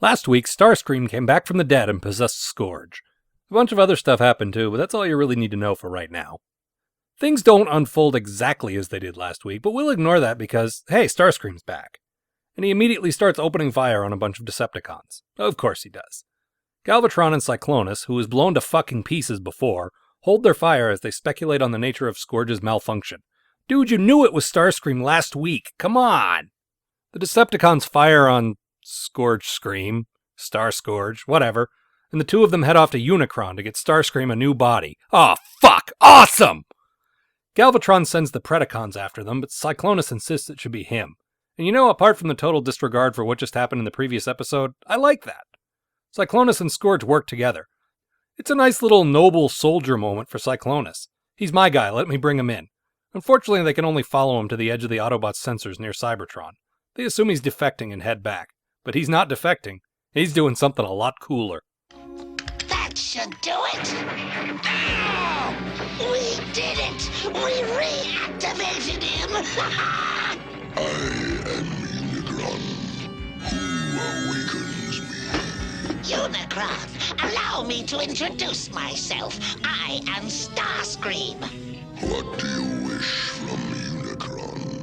Last week, Starscream came back from the dead and possessed Scourge. A bunch of other stuff happened too, but that's all you really need to know for right now. Things don't unfold exactly as they did last week, but we'll ignore that because, hey, Starscream's back. And he immediately starts opening fire on a bunch of Decepticons. Of course he does. Galvatron and Cyclonus, who was blown to fucking pieces before, hold their fire as they speculate on the nature of Scourge's malfunction. Dude, you knew it was Starscream last week. Come on! The Decepticons fire on Scourge, Star Scourge, whatever, and the two of them head off to Unicron to get Starscream a new body. Aw, fuck! Awesome! Galvatron sends the Predacons after them, but Cyclonus insists it should be him. And you know, apart from the total disregard for what just happened in the previous episode, I like that. Cyclonus and Scourge work together. It's a nice little noble soldier moment for Cyclonus. He's my guy, let me bring him in. Unfortunately, they can only follow him to the edge of the Autobot's sensors near Cybertron. They assume he's defecting and head back. But he's not defecting. He's doing something a lot cooler. That should do it! Oh! We did it! We reactivated him! I am Unicron. Who awakens me? Unicron, allow me to introduce myself. I am Starscream. What do you wish from Unicron?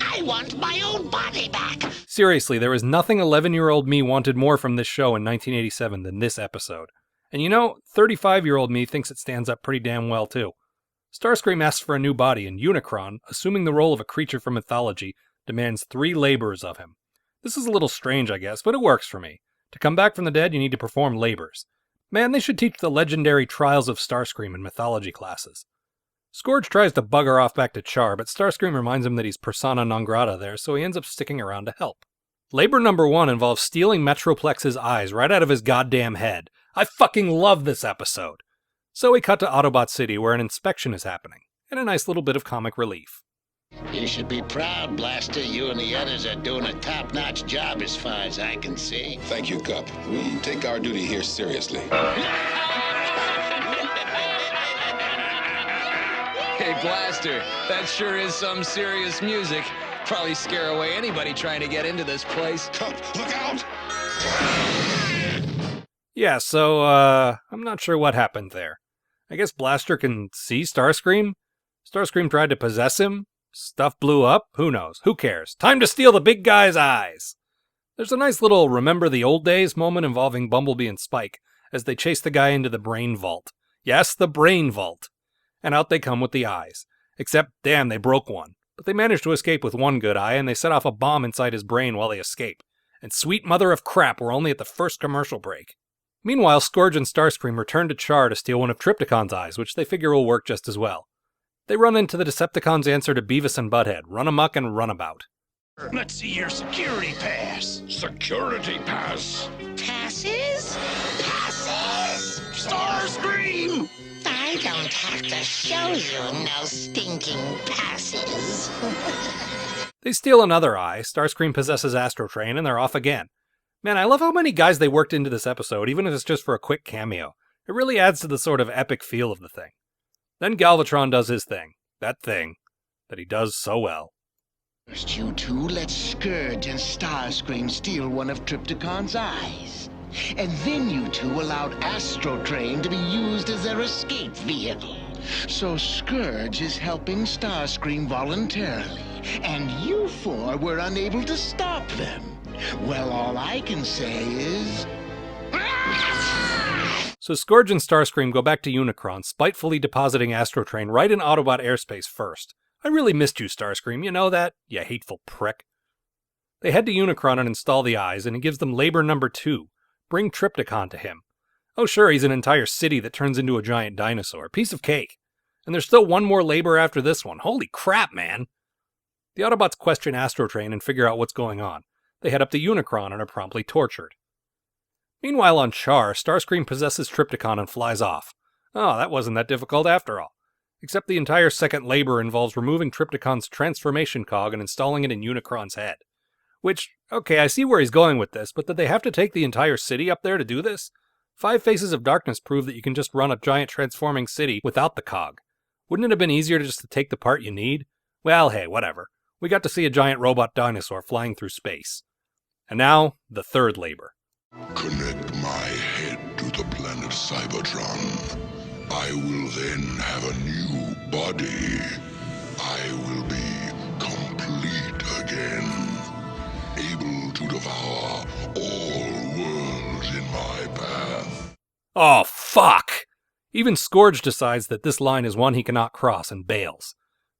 I want my own body back! Seriously, there was nothing 11-year-old me wanted more from this show in 1987 than this episode. And you know, 35-year-old me thinks it stands up pretty damn well too. Starscream asks for a new body, and Unicron, assuming the role of a creature from mythology, demands 3 labors of him. This is a little strange, I guess, but it works for me. To come back from the dead, you need to perform labors. Man, they should teach the legendary Trials of Starscream in mythology classes. Scourge tries to bugger off back to Char, but Starscream reminds him that he's persona non grata there, so he ends up sticking around to help. Labor number 1 involves stealing Metroplex's eyes right out of his goddamn head. I fucking love this episode! So we cut to Autobot City, where an inspection is happening, and a nice little bit of comic relief. You should be proud, Blaster. You and the others are doing a top-notch job as far as I can see. Thank you, Cup. We take our duty here seriously. Hey, Blaster, that sure is some serious music. Probably scare away anybody trying to get into this place. Cup, look out! Yeah, so, I'm not sure what happened there. I guess Blaster can see Starscream? Starscream tried to possess him? Stuff blew up? Who knows? Who cares? Time to steal the big guy's eyes! There's a nice little remember the old days moment involving Bumblebee and Spike as they chase the guy into the brain vault. Yes, the brain vault! And out they come with the eyes. Except, damn, they broke one. But they managed to escape with one good eye, and they set off a bomb inside his brain while they escape. And sweet mother of crap, we're only at the first commercial break. Meanwhile, Scourge and Starscream return to Char to steal one of Triptychon's eyes, which they figure will work just as well. They run into the Decepticons' answer to Beavis and Butthead, run amok and runabout. Let's see your security pass. Security pass. Passes? Passes? Starscream! I don't have to show you no stinking passes. They steal another eye, Starscream possesses Astro Train, and they're off again. Man, I love how many guys they worked into this episode, even if it's just for a quick cameo. It really adds to the sort of epic feel of the thing. Then Galvatron does his thing. That thing. That he does so well. First, you two let Scourge and Starscream steal one of Triptychon's eyes. And then you two allowed Astro Train to be used as their escape vehicle. So Scourge is helping Starscream voluntarily, and you four were unable to stop them. Well, all I can say is... So Scourge and Starscream go back to Unicron, spitefully depositing Astro Train right in Autobot airspace first. I really missed you, Starscream, you know that? You hateful prick. They head to Unicron and install the eyes, and he gives them labor number 2. Bring Triptychon to him. Oh sure, he's an entire city that turns into a giant dinosaur. Piece of cake. And there's still one more labor after this one. Holy crap, man! The Autobots question Astro Train and figure out what's going on. They head up to Unicron and are promptly tortured. Meanwhile on Char, Starscream possesses Triptychon and flies off. Oh, that wasn't that difficult after all. Except the entire second labor involves removing Triptychon's transformation cog and installing it in Unicron's head. Which, okay, I see where he's going with this, but did they have to take the entire city up there to do this? 5 Faces of Darkness prove that you can just run a giant transforming city without the cog. Wouldn't it have been easier to just take the part you need? Well, hey, whatever. We got to see a giant robot dinosaur flying through space. And now, the third labor. Connect my head to the planet Cybertron. I will then have a new body. I will be complete again, able to devour all worlds in my path. Oh, fuck! Even Scourge decides that this line is one he cannot cross and bails.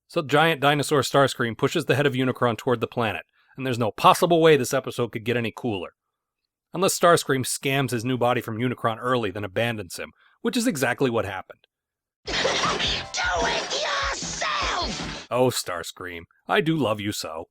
So giant dinosaur Starscream pushes the head of Unicron toward the planet, and there's no possible way this episode could get any cooler. Unless Starscream scams his new body from Unicron early, then abandons him, which is exactly what happened. Do it yourself! Oh, Starscream, I do love you so.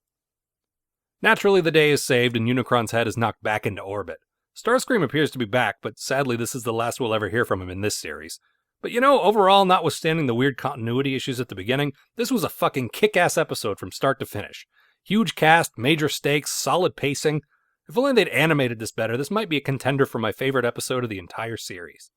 Naturally, the day is saved and Unicron's head is knocked back into orbit. Starscream appears to be back, but sadly this is the last we'll ever hear from him in this series. But you know, overall, notwithstanding the weird continuity issues at the beginning, this was a fucking kick-ass episode from start to finish. Huge cast, major stakes, solid pacing. If only they'd animated this better, this might be a contender for my favorite episode of the entire series.